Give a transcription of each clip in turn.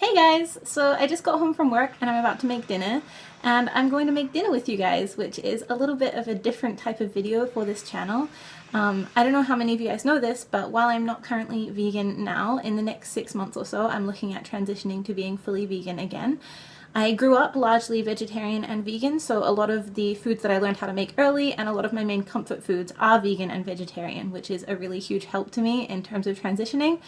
Hey guys! So I just got home from work and I'm about to make dinner, and I'm going to make dinner with you guys, which is a little bit of a different type of video for this channel. I don't know how many of you guys know this, but while I'm not currently vegan now, in the next 6 months or so I'm looking at transitioning to being fully vegan again. I grew up largely vegetarian and vegan, so a lot of the foods that I learned how to make early and a lot of my main comfort foods are vegan and vegetarian, which is a really huge help to me in terms of transitioning.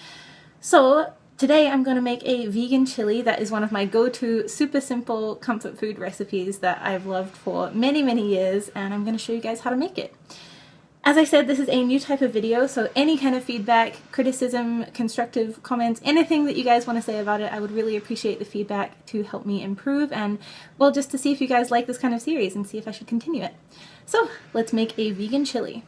So today I'm going to make a vegan chili that is one of my go-to super simple comfort food recipes that I've loved for many years, and I'm going to show you guys how to make it. As I said, this is a new type of video, so any kind of feedback, criticism, constructive comments, anything that you guys want to say about it, I would really appreciate the feedback to help me improve and, well, just to see if you guys like this kind of series and see if I should continue it. So let's make a vegan chili.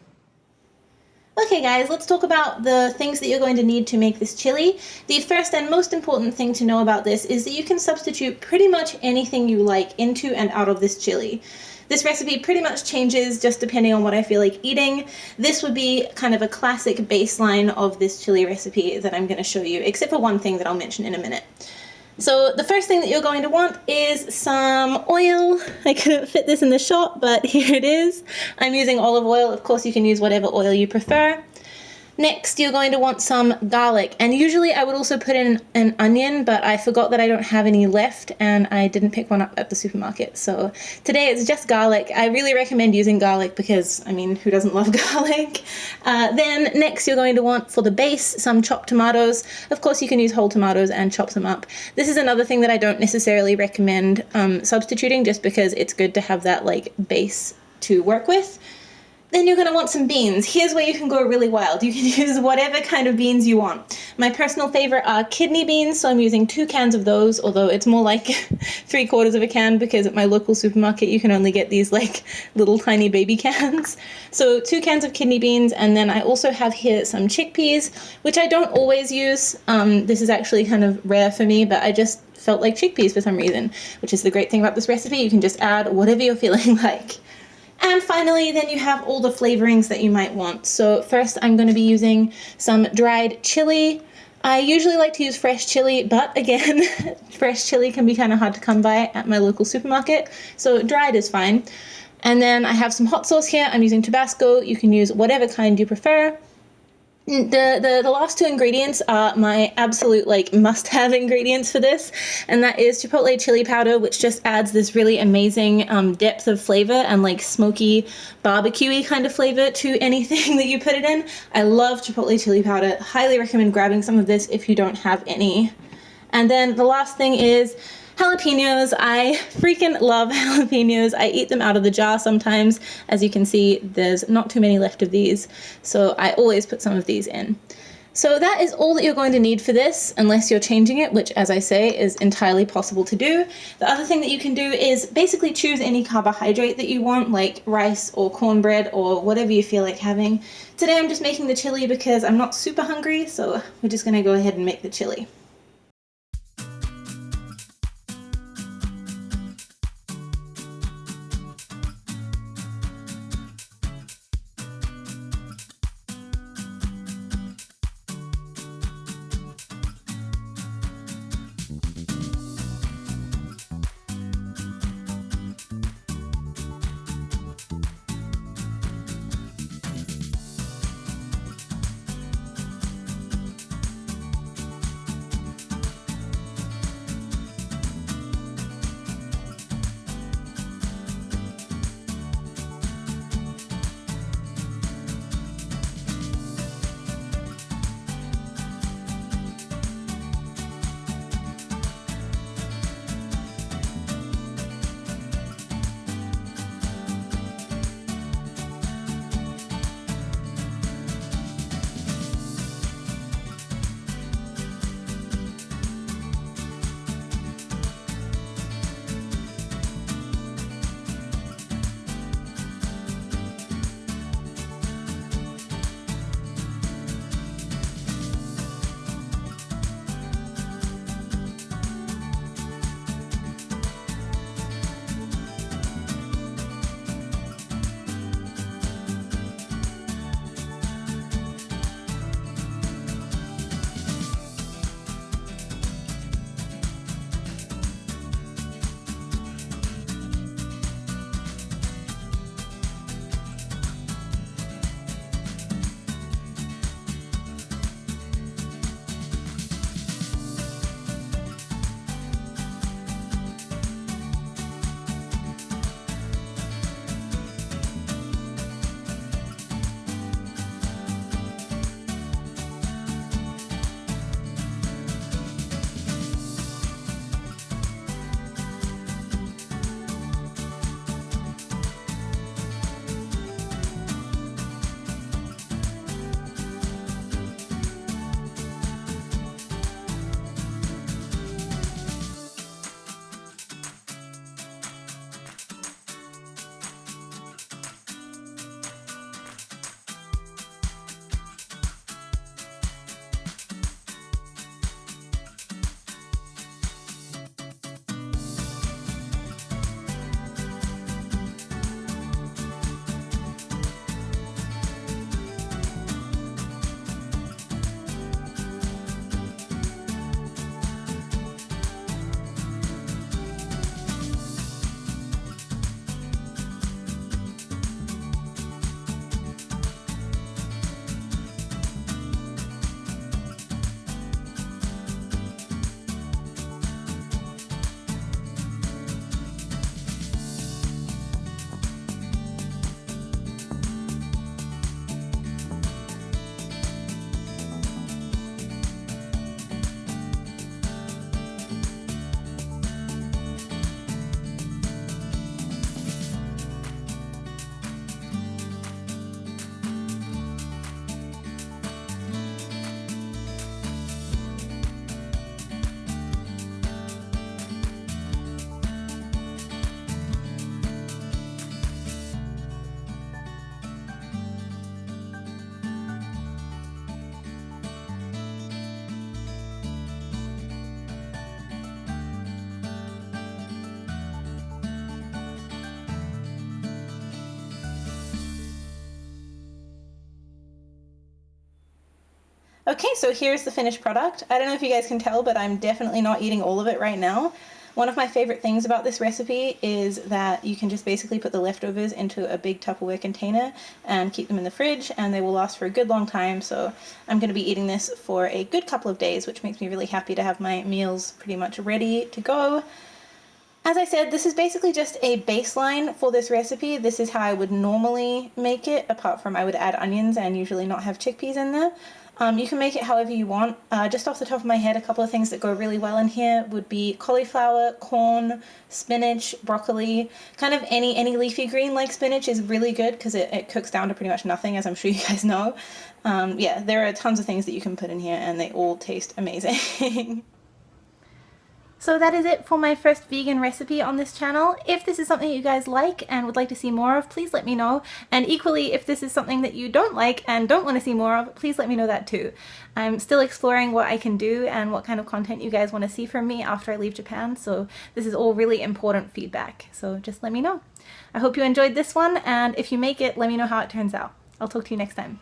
Okay guys, let's talk about the things that you're going to need to make this chili. The first and most important thing to know about this is that you can substitute pretty much anything you like into and out of this chili. This recipe pretty much changes just depending on what I feel like eating. This would be kind of a classic baseline of this chili recipe that I'm going to show you, except for one thing that I'll mention in a minute. So the first thing that you're going to want is some oil. I couldn't fit this in the shot, but here it is. I'm using olive oil. Of course, you can use whatever oil you prefer. Next, you're going to want some garlic, and usually I would also put in an onion, but I forgot that I don't have any left and I didn't pick one up at the supermarket. So today it's just garlic. I really recommend using garlic because, I mean, who doesn't love garlic? Then next you're going to want, for the base, some chopped tomatoes. Of course you can use whole tomatoes and chop them up. This is another thing that I don't necessarily recommend substituting, just because it's good to have that like base to work with. Then you're going to want some beans. Here's where you can go really wild. You can use whatever kind of beans you want. My personal favorite are kidney beans, so I'm using 2 cans of those, although it's more like 3/4 of a can because at my local supermarket you can only get these like little tiny baby cans. So 2 cans of kidney beans, and then I also have here some chickpeas, which I don't always use. This is actually kind of rare for me, but I just felt like chickpeas for some reason, which is the great thing about this recipe. You can just add whatever you're feeling like. And finally, then you have all the flavorings that you might want. So first I'm going to be using some dried chili. I usually like to use fresh chili, but again, fresh chili can be kind of hard to come by at my local supermarket, so dried is fine. And then I have some hot sauce here. I'm using Tabasco. You can use whatever kind you prefer. The last 2 ingredients are my absolute like must-have ingredients for this, and that is chipotle chili powder, which just adds this really amazing depth of flavor and like smoky barbecue-y kind of flavor to anything that you put it in. I love chipotle chili powder. Highly recommend grabbing some of this if you don't have any. And then the last thing is jalapenos. I freaking love jalapenos. I eat them out of the jar sometimes. As you can see, there's not too many left of these, so I always put some of these in. So that is all that you're going to need for this, unless you're changing it, which, as I say, is entirely possible to do. The other thing that you can do is basically choose any carbohydrate that you want, like rice or cornbread or whatever you feel like having. Today I'm just making the chili because I'm not super hungry, so we're just going to go ahead and make the chili. Okay, so here's the finished product. I don't know if you guys can tell, but I'm definitely not eating all of it right now. One of my favorite things about this recipe is that you can just basically put the leftovers into a big Tupperware container and keep them in the fridge, and they will last for a good long time. So I'm going to be eating this for a good couple of days, which makes me really happy to have my meals pretty much ready to go. As I said, this is basically just a baseline for this recipe. This is how I would normally make it, apart from I would add onions and usually not have chickpeas in there. You can make it however you want. Just off the top of my head, a couple of things that go really well in here would be cauliflower, corn, spinach, broccoli, kind of any leafy green like spinach is really good because it cooks down to pretty much nothing, as I'm sure you guys know. Yeah, there are tons of things that you can put in here and they all taste amazing. So that is it for my first vegan recipe on this channel. If this is something you guys like and would like to see more of, please let me know. And equally, if this is something that you don't like and don't want to see more of, please let me know that too. I'm still exploring what I can do and what kind of content you guys want to see from me after I leave Japan, so this is all really important feedback, so just let me know. I hope you enjoyed this one, and if you make it, let me know how it turns out. I'll talk to you next time.